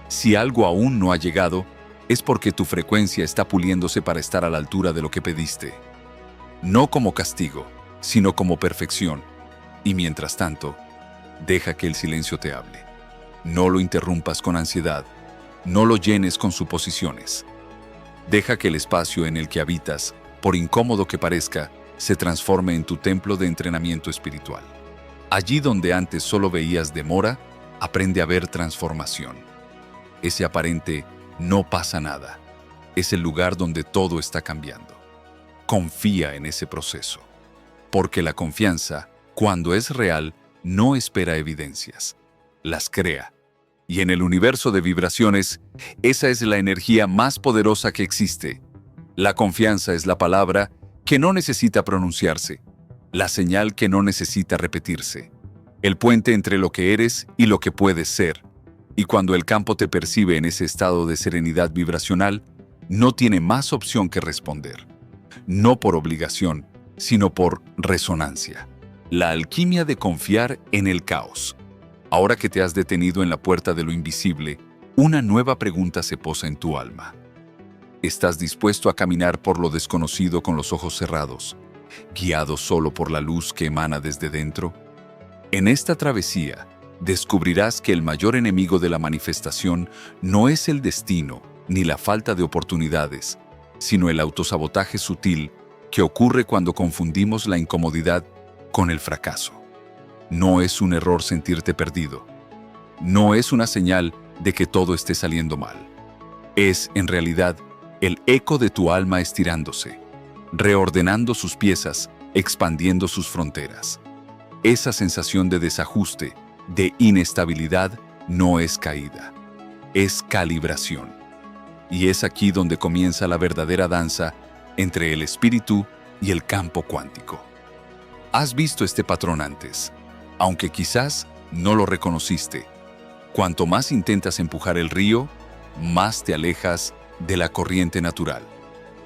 Si algo aún no ha llegado, es porque tu frecuencia está puliéndose para estar a la altura de lo que pediste. No como castigo, sino como perfección. Y mientras tanto, Deja que el silencio te hable. No lo interrumpas con ansiedad. No lo llenes con suposiciones. Deja que el espacio en el que habitas, por incómodo que parezca, se transforme en tu templo de entrenamiento espiritual. Allí donde antes solo veías demora, aprende a ver transformación. Ese aparente no pasa nada es el lugar donde todo está cambiando. Confía en ese proceso, porque la confianza, cuando es real, no espera evidencias, las crea. Y en el universo de vibraciones, esa es la energía más poderosa que existe. La confianza es la palabra que no necesita pronunciarse, la señal que no necesita repetirse, el puente entre lo que eres y lo que puedes ser. Y cuando el campo te percibe en ese estado de serenidad vibracional, no tiene más opción que responder. No por obligación, sino por resonancia. La alquimia de confiar en el caos. Ahora que te has detenido en la puerta de lo invisible, una nueva pregunta se posa en tu alma. ¿Estás dispuesto a caminar por lo desconocido con los ojos cerrados, guiado solo por la luz que emana desde dentro? En esta travesía, descubrirás que el mayor enemigo de la manifestación no es el destino ni la falta de oportunidades, sino el autosabotaje sutil que ocurre cuando confundimos la incomodidad con el fracaso. No es un error sentirte perdido. No es una señal de que todo esté saliendo mal. Es, en realidad, el eco de tu alma estirándose, reordenando sus piezas, expandiendo sus fronteras. Esa sensación de desajuste, de inestabilidad, no es caída, es calibración. Y es aquí donde comienza la verdadera danza entre el espíritu y el campo cuántico. Has visto este patrón antes, aunque quizás no lo reconociste. Cuanto más intentas empujar el río, más te alejas de la corriente natural.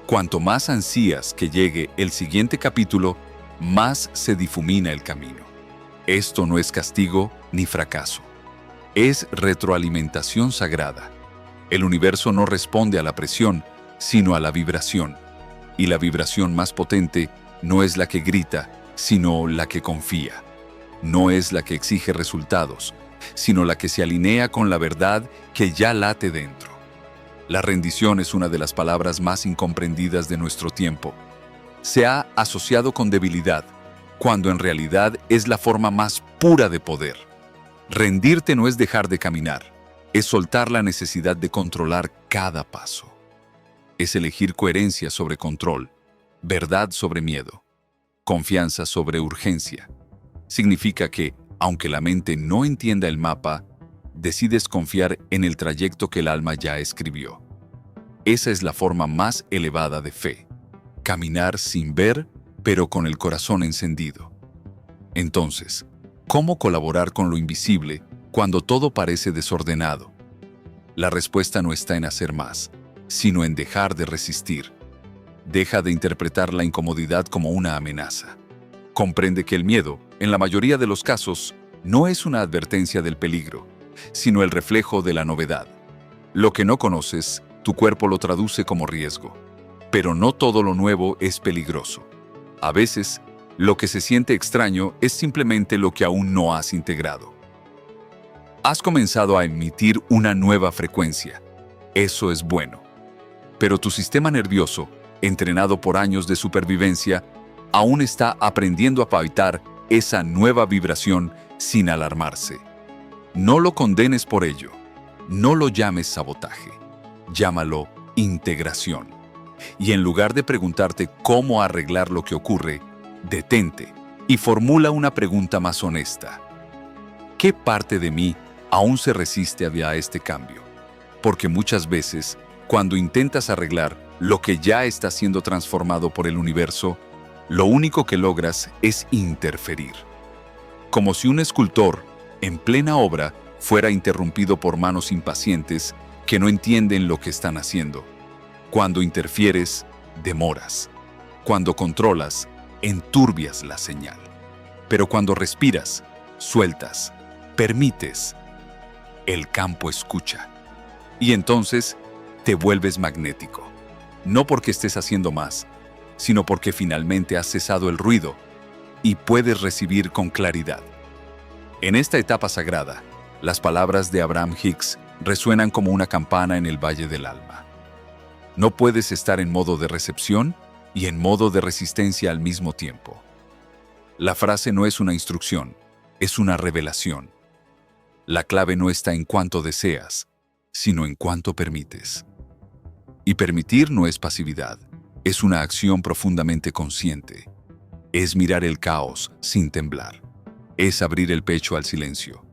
Cuanto más ansías que llegue el siguiente capítulo, más se difumina el camino. Esto no es castigo ni fracaso. Es retroalimentación sagrada. El universo no responde a la presión, sino a la vibración. Y la vibración más potente no es la que grita, sino la que confía. No es la que exige resultados, sino la que se alinea con la verdad que ya late dentro. La rendición es una de las palabras más incomprendidas de nuestro tiempo. Se ha asociado con debilidad, cuando en realidad es la forma más pura de poder. Rendirte no es dejar de caminar, es soltar la necesidad de controlar cada paso. Es elegir coherencia sobre control, verdad sobre miedo, confianza sobre urgencia. Significa que, aunque la mente no entienda el mapa, decides confiar en el trayecto que el alma ya escribió. Esa es la forma más elevada de fe. Caminar sin ver, pero con el corazón encendido. Entonces, ¿cómo colaborar con lo invisible cuando todo parece desordenado? La respuesta no está en hacer más, sino en dejar de resistir. Deja de interpretar la incomodidad como una amenaza. Comprende que el miedo, en la mayoría de los casos, no es una advertencia del peligro, sino el reflejo de la novedad. Lo que no conoces, tu cuerpo lo traduce como riesgo. Pero no todo lo nuevo es peligroso. A veces, lo que se siente extraño es simplemente lo que aún no has integrado. Has comenzado a emitir una nueva frecuencia. Eso es bueno. Pero tu sistema nervioso, entrenado por años de supervivencia, aún está aprendiendo a pautar esa nueva vibración sin alarmarse. No lo condenes por ello. No lo llames sabotaje. Llámalo integración. Y en lugar de preguntarte cómo arreglar lo que ocurre, detente y formula una pregunta más honesta. ¿Qué parte de mí aún se resiste a este cambio? Porque muchas veces, cuando intentas arreglar lo que ya está siendo transformado por el universo, lo único que logras es interferir. Como si un escultor, en plena obra, fuera interrumpido por manos impacientes que no entienden lo que están haciendo. Cuando interfieres, demoras. Cuando controlas, enturbias la señal. Pero cuando respiras, sueltas, permites, el campo escucha. Y entonces te vuelves magnético. No porque estés haciendo más, sino porque finalmente has cesado el ruido y puedes recibir con claridad. En esta etapa sagrada, las palabras de Abraham Hicks resuenan como una campana en el valle del alma. No puedes estar en modo de recepción y en modo de resistencia al mismo tiempo. La frase no es una instrucción, es una revelación. La clave no está en cuánto deseas, sino en cuánto permites. Y permitir no es pasividad, es una acción profundamente consciente. Es mirar el caos sin temblar. Es abrir el pecho al silencio.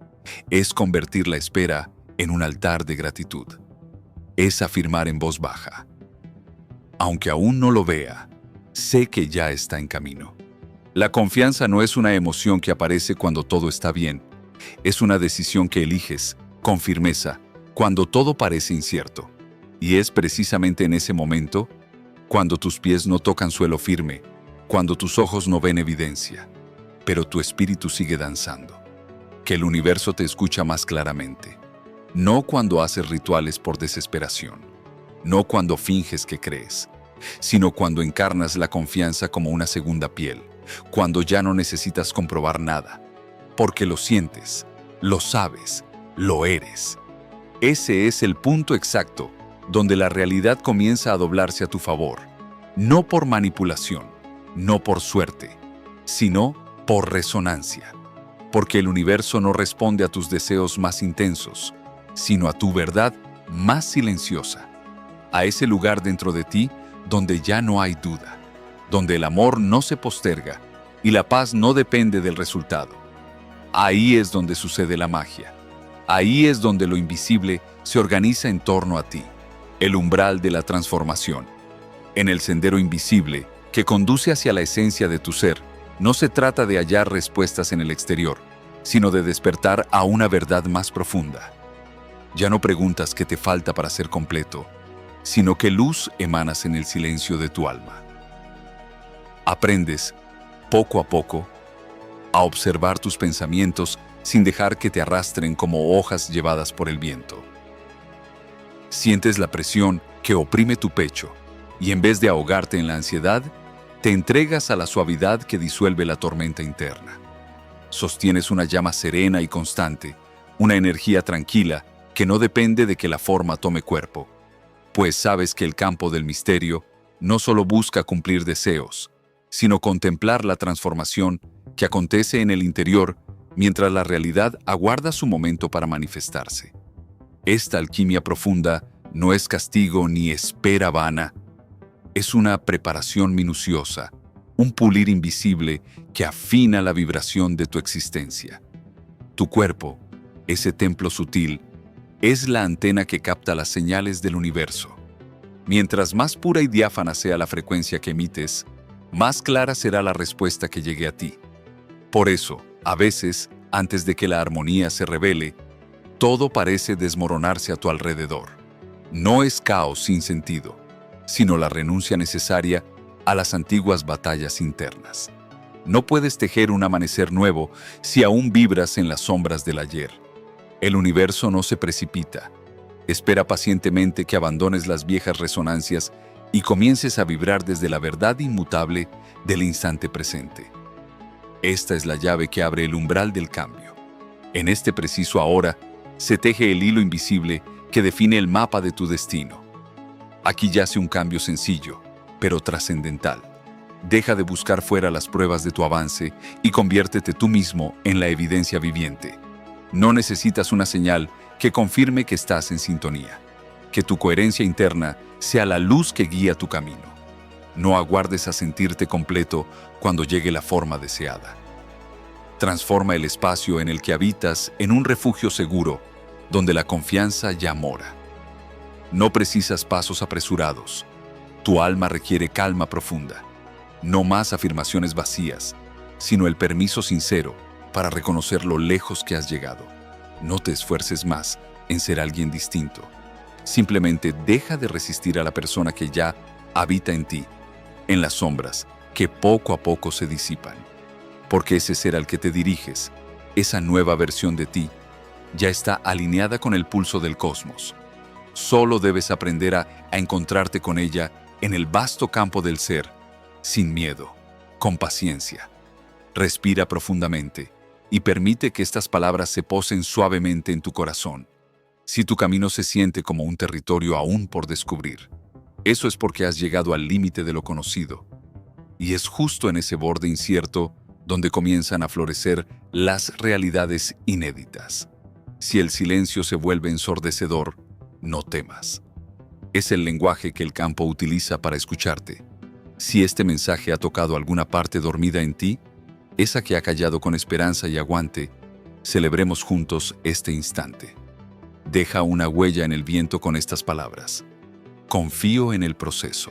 Es convertir la espera en un altar de gratitud. Es afirmar en voz baja: aunque aún no lo vea, sé que ya está en camino. La confianza no es una emoción que aparece cuando todo está bien. Es una decisión que eliges, con firmeza, cuando todo parece incierto. Y es precisamente en ese momento, cuando tus pies no tocan suelo firme, cuando tus ojos no ven evidencia, pero tu espíritu sigue danzando, que el universo te escucha más claramente. No cuando haces rituales por desesperación, no cuando finges que crees, sino cuando encarnas la confianza como una segunda piel, cuando ya no necesitas comprobar nada, porque lo sientes, lo sabes, lo eres. Ese es el punto exacto donde la realidad comienza a doblarse a tu favor, no por manipulación, no por suerte, sino por resonancia, porque el universo no responde a tus deseos más intensos, sino a tu verdad más silenciosa, a ese lugar dentro de ti donde ya no hay duda, donde el amor no se posterga y la paz no depende del resultado. Ahí es donde sucede la magia. Ahí es donde lo invisible se organiza en torno a ti, el umbral de la transformación. En el sendero invisible que conduce hacia la esencia de tu ser, no se trata de hallar respuestas en el exterior, sino de despertar a una verdad más profunda. Ya no preguntas qué te falta para ser completo, sino qué luz emanas en el silencio de tu alma. Aprendes, poco a poco, a observar tus pensamientos sin dejar que te arrastren como hojas llevadas por el viento. Sientes la presión que oprime tu pecho y en vez de ahogarte en la ansiedad, te entregas a la suavidad que disuelve la tormenta interna. Sostienes una llama serena y constante, una energía tranquila que no depende de que la forma tome cuerpo, pues sabes que el campo del misterio no solo busca cumplir deseos, sino contemplar la transformación que acontece en el interior mientras la realidad aguarda su momento para manifestarse. Esta alquimia profunda no es castigo ni espera vana, es una preparación minuciosa, un pulir invisible que afina la vibración de tu existencia. Tu cuerpo, ese templo sutil, es la antena que capta las señales del universo. Mientras más pura y diáfana sea la frecuencia que emites, más clara será la respuesta que llegue a ti. Por eso, a veces, antes de que la armonía se revele, todo parece desmoronarse a tu alrededor. No es caos sin sentido, sino la renuncia necesaria a las antiguas batallas internas. No puedes tejer un amanecer nuevo si aún vibras en las sombras del ayer. El universo no se precipita. Espera pacientemente que abandones las viejas resonancias y comiences a vibrar desde la verdad inmutable del instante presente. Esta es la llave que abre el umbral del cambio. En este preciso ahora se teje el hilo invisible que define el mapa de tu destino. Aquí yace un cambio sencillo, pero trascendental. Deja de buscar fuera las pruebas de tu avance y conviértete tú mismo en la evidencia viviente. No necesitas una señal que confirme que estás en sintonía. Que tu coherencia interna sea la luz que guía tu camino. No aguardes a sentirte completo cuando llegue la forma deseada. Transforma el espacio en el que habitas en un refugio seguro, donde la confianza ya mora. No precisas pasos apresurados. Tu alma requiere calma profunda. No más afirmaciones vacías, sino el permiso sincero para reconocer lo lejos que has llegado. No te esfuerces más en ser alguien distinto. Simplemente deja de resistir a la persona que ya habita en ti, en las sombras que poco a poco se disipan. Porque ese ser al que te diriges, esa nueva versión de ti, ya está alineada con el pulso del cosmos. Solo debes aprender a encontrarte con ella en el vasto campo del ser, sin miedo, con paciencia. Respira profundamente y permite que estas palabras se posen suavemente en tu corazón. Si tu camino se siente como un territorio aún por descubrir, eso es porque has llegado al límite de lo conocido. Y es justo en ese borde incierto donde comienzan a florecer las realidades inéditas. Si el silencio se vuelve ensordecedor, no temas. Es el lenguaje que el campo utiliza para escucharte. Si este mensaje ha tocado alguna parte dormida en ti, esa que ha callado con esperanza y aguante, celebremos juntos este instante. Deja una huella en el viento con estas palabras. Confío en el proceso.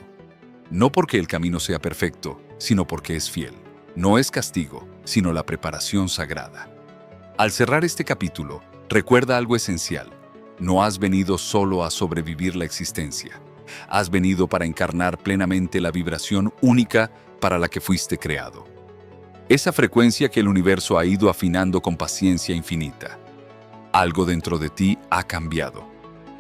No porque el camino sea perfecto, sino porque es fiel. No es castigo, sino la preparación sagrada. Al cerrar este capítulo, recuerda algo esencial. No has venido solo a sobrevivir la existencia. Has venido para encarnar plenamente la vibración única para la que fuiste creado. Esa frecuencia que el universo ha ido afinando con paciencia infinita. Algo dentro de ti ha cambiado.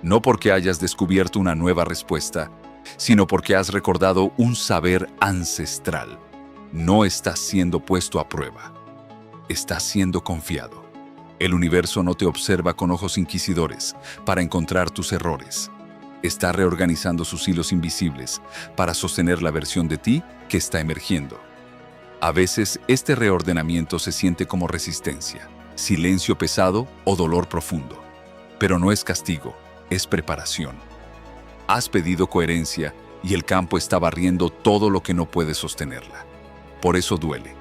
No porque hayas descubierto una nueva respuesta, sino porque has recordado un saber ancestral. No estás siendo puesto a prueba. Estás siendo confiado. El universo no te observa con ojos inquisidores para encontrar tus errores. Está reorganizando sus hilos invisibles para sostener la versión de ti que está emergiendo. A veces este reordenamiento se siente como resistencia, silencio pesado o dolor profundo. Pero no es castigo, es preparación. Has pedido coherencia y el campo está barriendo todo lo que no puede sostenerla. Por eso duele,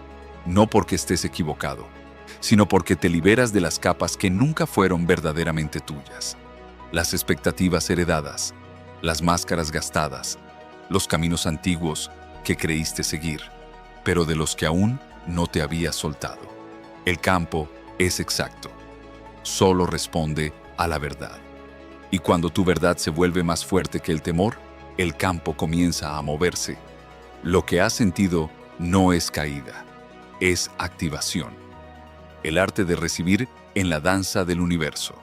no porque estés equivocado, sino porque te liberas de las capas que nunca fueron verdaderamente tuyas. Las expectativas heredadas, las máscaras gastadas, los caminos antiguos que creíste seguir, pero de los que aún no te habías soltado. El campo es exacto. Solo responde a la verdad. Y cuando tu verdad se vuelve más fuerte que el temor, el campo comienza a moverse. Lo que has sentido no es caída, es activación. El arte de recibir en la danza del universo.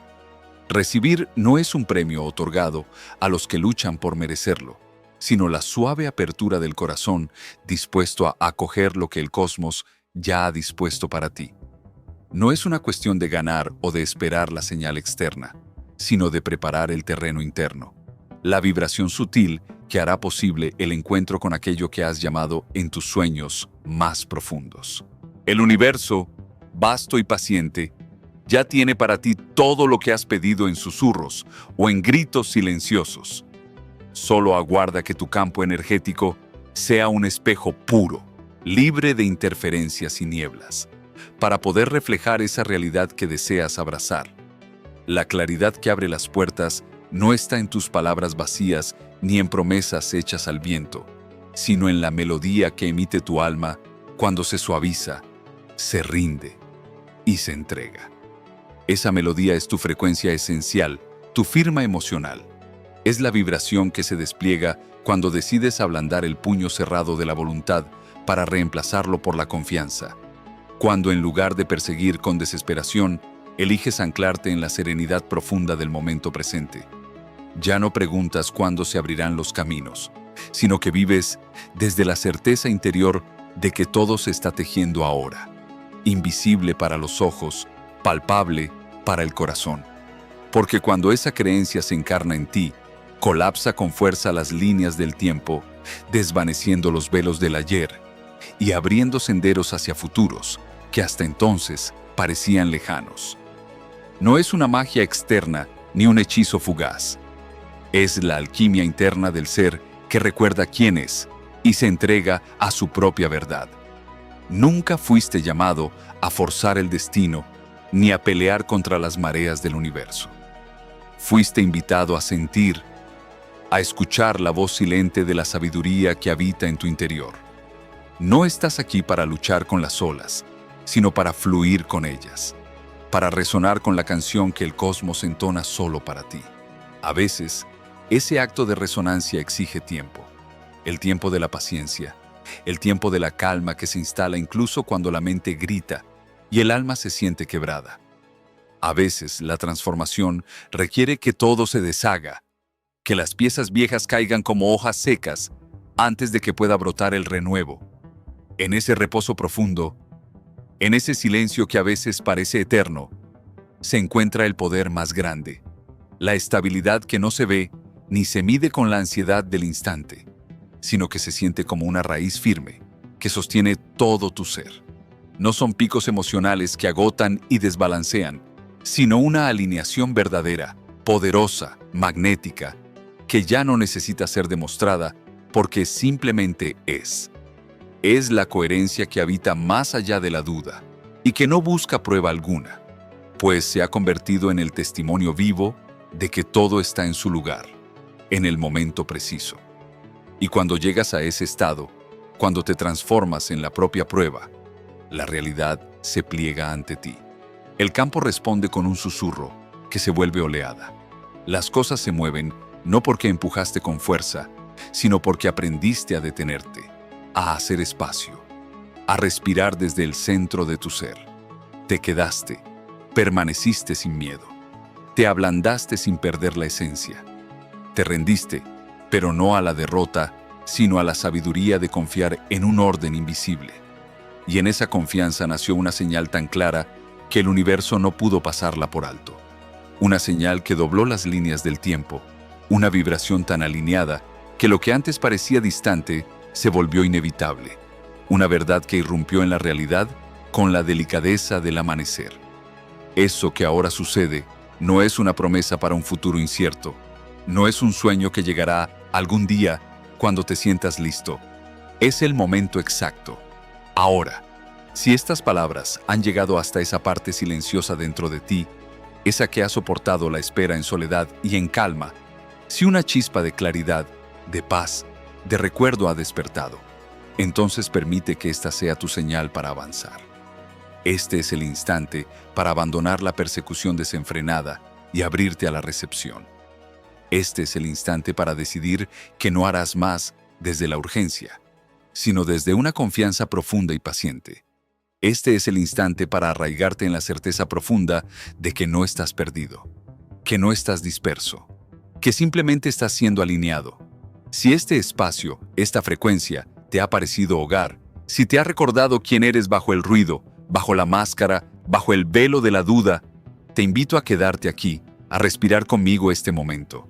Recibir no es un premio otorgado a los que luchan por merecerlo, sino la suave apertura del corazón dispuesto a acoger lo que el cosmos ya ha dispuesto para ti. No es una cuestión de ganar o de esperar la señal externa, sino de preparar el terreno interno, la vibración sutil que hará posible el encuentro con aquello que has llamado en tus sueños más profundos. El universo, vasto y paciente, ya tiene para ti todo lo que has pedido en susurros o en gritos silenciosos. Solo aguarda que tu campo energético sea un espejo puro, libre de interferencias y nieblas, para poder reflejar esa realidad que deseas abrazar. La claridad que abre las puertas no está en tus palabras vacías ni en promesas hechas al viento, sino en la melodía que emite tu alma cuando se suaviza, se rinde y se entrega. Esa melodía es tu frecuencia esencial, tu firma emocional. Es la vibración que se despliega cuando decides ablandar el puño cerrado de la voluntad para reemplazarlo por la confianza. Cuando en lugar de perseguir con desesperación, eliges anclarte en la serenidad profunda del momento presente. Ya no preguntas cuándo se abrirán los caminos, sino que vives desde la certeza interior de que todo se está tejiendo ahora, invisible para los ojos, palpable para el corazón. Porque cuando esa creencia se encarna en ti, colapsa con fuerza las líneas del tiempo, desvaneciendo los velos del ayer y abriendo senderos hacia futuros que hasta entonces parecían lejanos. No es una magia externa ni un hechizo fugaz. Es la alquimia interna del ser que recuerda quién es y se entrega a su propia verdad. Nunca fuiste llamado a forzar el destino ni a pelear contra las mareas del universo. Fuiste invitado a sentir, a escuchar la voz silente de la sabiduría que habita en tu interior. No estás aquí para luchar con las olas, sino para fluir con ellas, para resonar con la canción que el cosmos entona solo para ti. A veces, ese acto de resonancia exige tiempo, el tiempo de la paciencia, el tiempo de la calma que se instala incluso cuando la mente grita y el alma se siente quebrada. A veces, la transformación requiere que todo se deshaga, que las piezas viejas caigan como hojas secas antes de que pueda brotar el renuevo. En ese reposo profundo, En ese silencio que a veces parece eterno, se encuentra el poder más grande, la estabilidad que no se ve ni se mide con la ansiedad del instante, sino que se siente como una raíz firme que sostiene todo tu ser. No son picos emocionales que agotan y desbalancean, sino una alineación verdadera, poderosa, magnética, que ya no necesita ser demostrada porque simplemente es. Es la coherencia que habita más allá de la duda y que no busca prueba alguna, pues se ha convertido en el testimonio vivo de que todo está en su lugar, en el momento preciso. Y cuando llegas a ese estado, cuando te transformas en la propia prueba, la realidad se pliega ante ti. El campo responde con un susurro que se vuelve oleada. Las cosas se mueven no porque empujaste con fuerza, sino porque aprendiste a detenerte, a hacer espacio, a respirar desde el centro de tu ser. Te quedaste, permaneciste sin miedo. Te ablandaste sin perder la esencia. Te rendiste, pero no a la derrota, sino a la sabiduría de confiar en un orden invisible. Y en esa confianza nació una señal tan clara que el universo no pudo pasarla por alto. Una señal que dobló las líneas del tiempo, una vibración tan alineada que lo que antes parecía distante se volvió inevitable. Una verdad que irrumpió en la realidad con la delicadeza del amanecer. Eso que ahora sucede no es una promesa para un futuro incierto, no es un sueño que llegará algún día cuando te sientas listo. Es el momento exacto. Ahora, si estas palabras han llegado hasta esa parte silenciosa dentro de ti, esa que ha soportado la espera en soledad y en calma, si una chispa de claridad, de paz, de recuerdo ha despertado, entonces permite que esta sea tu señal para avanzar. Este es el instante para abandonar la persecución desenfrenada y abrirte a la recepción. Este es el instante para decidir que no harás más desde la urgencia, sino desde una confianza profunda y paciente. Este es el instante para arraigarte en la certeza profunda de que no estás perdido, que no estás disperso, que simplemente estás siendo alineado. Si este espacio, esta frecuencia, te ha parecido hogar, si te ha recordado quién eres bajo el ruido, bajo la máscara, bajo el velo de la duda, te invito a quedarte aquí, a respirar conmigo este momento.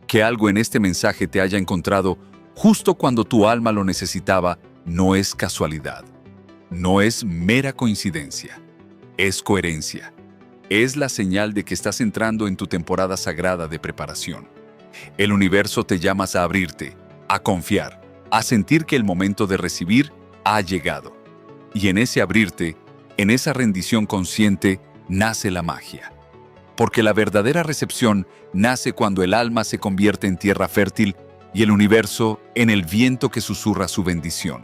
Que algo en este mensaje te haya encontrado justo cuando tu alma lo necesitaba no es casualidad, no es mera coincidencia, es coherencia. Es la señal de que estás entrando en tu temporada sagrada de preparación. El universo te llama a abrirte, a confiar, a sentir que el momento de recibir ha llegado. Y en ese abrirte, en esa rendición consciente, nace la magia. Porque la verdadera recepción nace cuando el alma se convierte en tierra fértil y el universo en el viento que susurra su bendición.